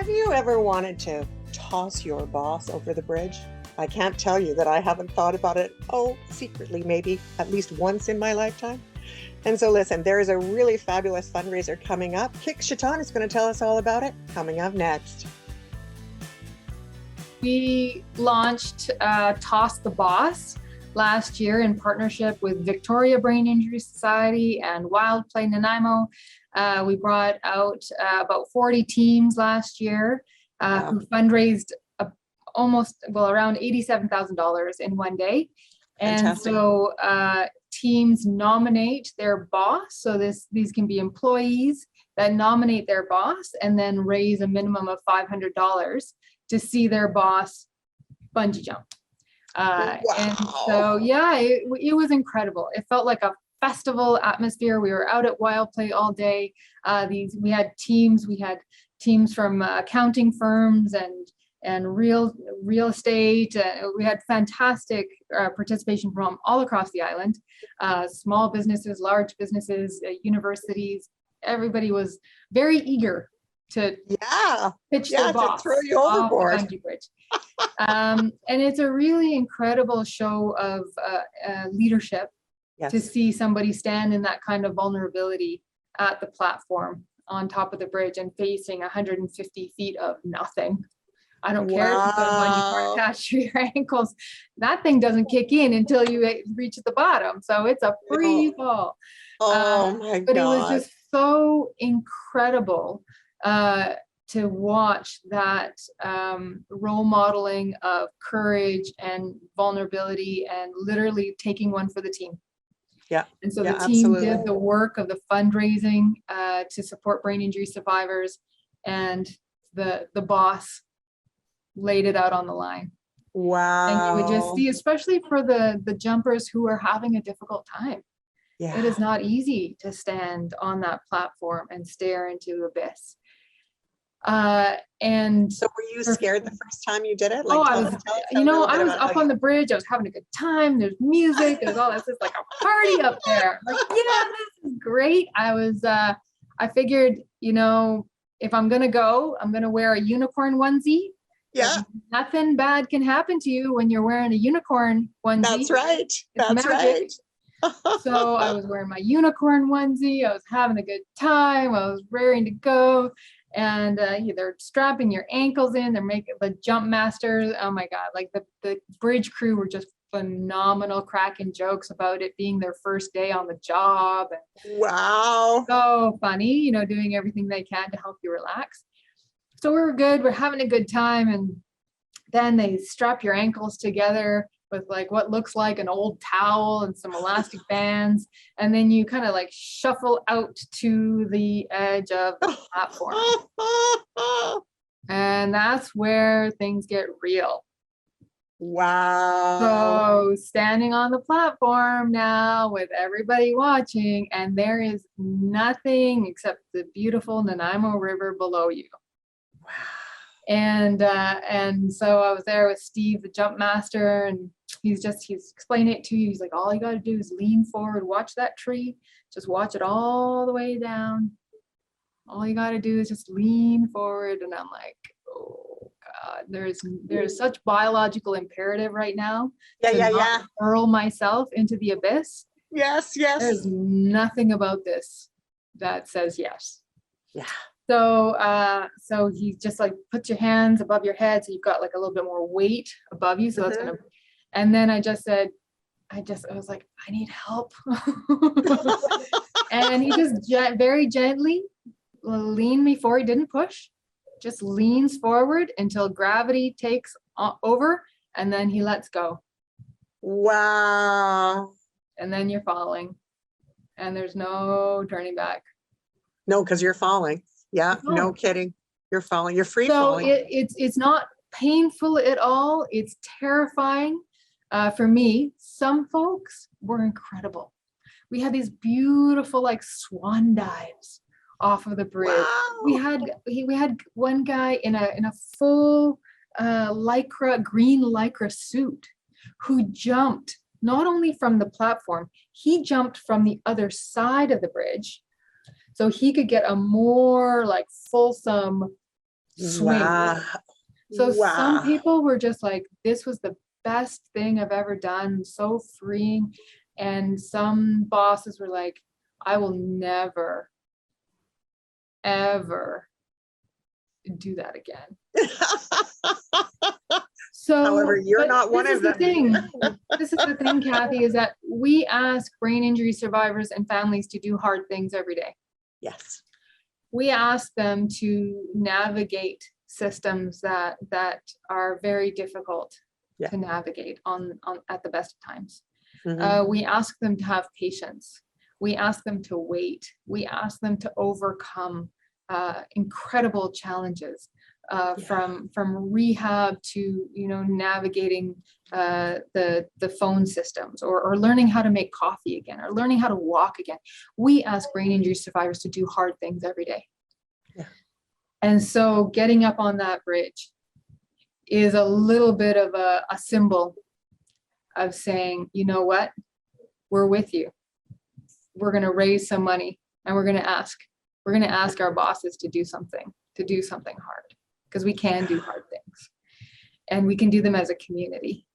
Have you ever wanted to toss your boss over the bridge? I can't tell you that I haven't thought about it, secretly maybe, at least once in my lifetime. And so listen, there is a really fabulous fundraiser coming up. Kik Chiton is going to tell us all about it, coming up next. We launched Toss the Boss last year in partnership with Victoria Brain Injury Society and Wild Play Nanaimo. We brought out about 40 teams last year who fundraised around $87,000 in one day. Fantastic. And so teams nominate their boss. So these can be employees that nominate their boss and then raise a minimum of $500 to see their boss bungee jump. Wow. And so, yeah, it was incredible. It felt like a festival atmosphere. We were out at Wild Play all day. We had teams from accounting firms and real estate. We had fantastic participation from all across the island, small businesses, large businesses, universities. Everybody was very eager to pitch their boss to throw you overboard. Off the bungee bridge. And it's a really incredible show of leadership to see somebody stand in that kind of vulnerability at the platform on top of the bridge and facing 150 feet of nothing. I don't care if you've done one, you can't attach to your ankles. That thing doesn't kick in until you reach the bottom. So it's a free fall. My God. But it was just so incredible to watch that role modeling of courage and vulnerability and literally taking one for the team. Yeah. And so the team did the work of the fundraising to support brain injury survivors, and the boss laid it out on the line. Wow. And you would just see, especially for the jumpers who are having a difficult time. Yeah. It is not easy to stand on that platform and stare into the abyss. And so were you scared the first time you did it? I was up on the bridge. I was having a good time. There's music. There's all this. It's like a party up there. Like, yeah, this is great. I figured, if I'm going to go, I'm going to wear a unicorn onesie. Yeah. Nothing bad can happen to you when you're wearing a unicorn onesie. That's right. That's right. So I was wearing my unicorn onesie. I was having a good time. I was raring to go. And they're strapping your ankles in. They're making the jump masters. Oh my God. Like the bridge crew were just phenomenal, cracking jokes about it being their first day on the job. Wow. So funny, doing everything they can to help you relax. So we were good. We're having a good time. And then they strap your ankles together with like what looks like an old towel and some elastic bands. And then you kind of like shuffle out to the edge of the platform. And that's where things get real. Wow. So standing on the platform now with everybody watching, and there is nothing except the beautiful Nanaimo River below you. Wow. And so I was there with Steve, the jump master, and he's explaining it to you. He's like, all you got to do is lean forward, watch that tree, just watch it all the way down. All you got to do is just lean forward. And I'm like, oh God, there's such biological imperative right now to not hurl myself into the abyss. Yes. There's nothing about this that says yes. Yeah. So he just like puts your hands above your head, so you've got like a little bit more weight above you. So that's gonna. And then I was like, I need help. And he just very gently leaned me forward. He didn't push, just leans forward until gravity takes over, and then he lets go. Wow. And then you're falling, and there's no turning back. No, because you're falling. Yeah, no kidding. You're falling. You're free falling. So it's not painful at all. It's terrifying for me. Some folks were incredible. We had these beautiful like swan dives off of the bridge. Wow. We had one guy in a full green lycra suit who jumped not only from the platform, he jumped from the other side of the bridge. So he could get a more like fulsome swing. Wow. So some Wow. people were just like, this was the best thing I've ever done, so freeing. And some bosses were like, I will never, ever do that again. So, However, you're but not one this of is them. the thing. This is the thing, Kathy, is that we ask brain injury survivors and families to do hard things every day. Yes. We ask them to navigate systems that are very difficult Yeah. to navigate on at the best of times. Mhm. We ask them to have patience. We ask them to wait. We ask them to overcome incredible challenges, Yeah. from rehab to navigating the phone systems, or learning how to make coffee again, or learning how to walk again. We ask brain injury survivors to do hard things every day. Yeah. And so getting up on that bridge is a little bit of a symbol of saying, you know what, we're with you. We're going to raise some money, and we're going to ask our bosses to do something hard, because we can do hard things, and we can do them as a community.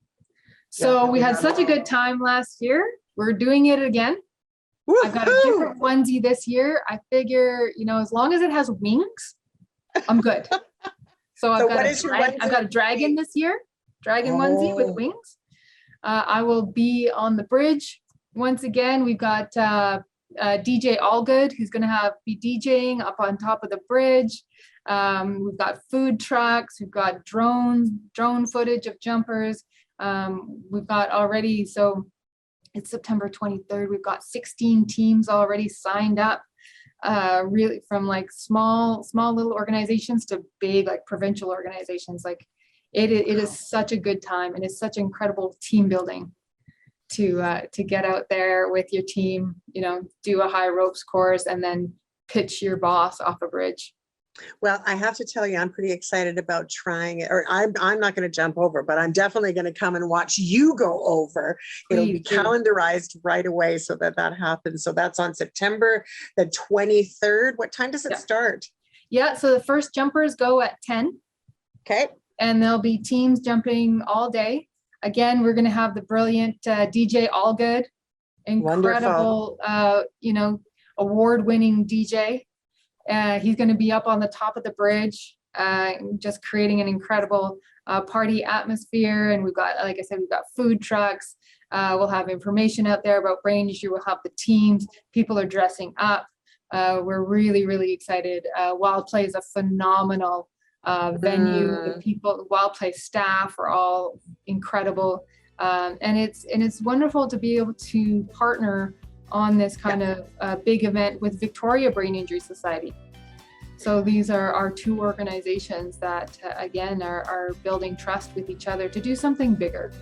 So we had such a good time last year. We're doing it again. Woo-hoo! I've got a different onesie this year. I figure, as long as it has wings, I'm good. So I've got a dragon this year, onesie with wings. I will be on the bridge once again. We've got DJ Allgood, who's going to be DJing up on top of the bridge. We've got food trucks. We've got drone footage of jumpers. We've got already, so it's September 23rd. We've got 16 teams already signed up. Really from like small little organizations to big like provincial organizations. Like it is such a good time, and it's such incredible team building to get out there with your team, do a high ropes course, and then pitch your boss off a bridge. Well, I have to tell you, I'm pretty excited about trying it. Or I'm not going to jump over, but I'm definitely going to come and watch you go over. It'll be calendarized right away so that happens. So that's on September the 23rd. What time does it start? Yeah, so the first jumpers go at 10. Okay. And there'll be teams jumping all day. Again, we're going to have the brilliant DJ Allgood, incredible, award-winning DJ. He's going to be up on the top of the bridge, just creating an incredible party atmosphere. And we've got, like I said, we've got food trucks. We'll have information out there about brain injury. We'll have the teams. People are dressing up. We're really, really excited. Wild Play is a phenomenal venue. The people, Wild Play staff are all incredible. And it's wonderful to be able to partner on this kind of big event with Victoria Brain Injury Society. So these are our two organizations that, again, are building trust with each other to do something bigger.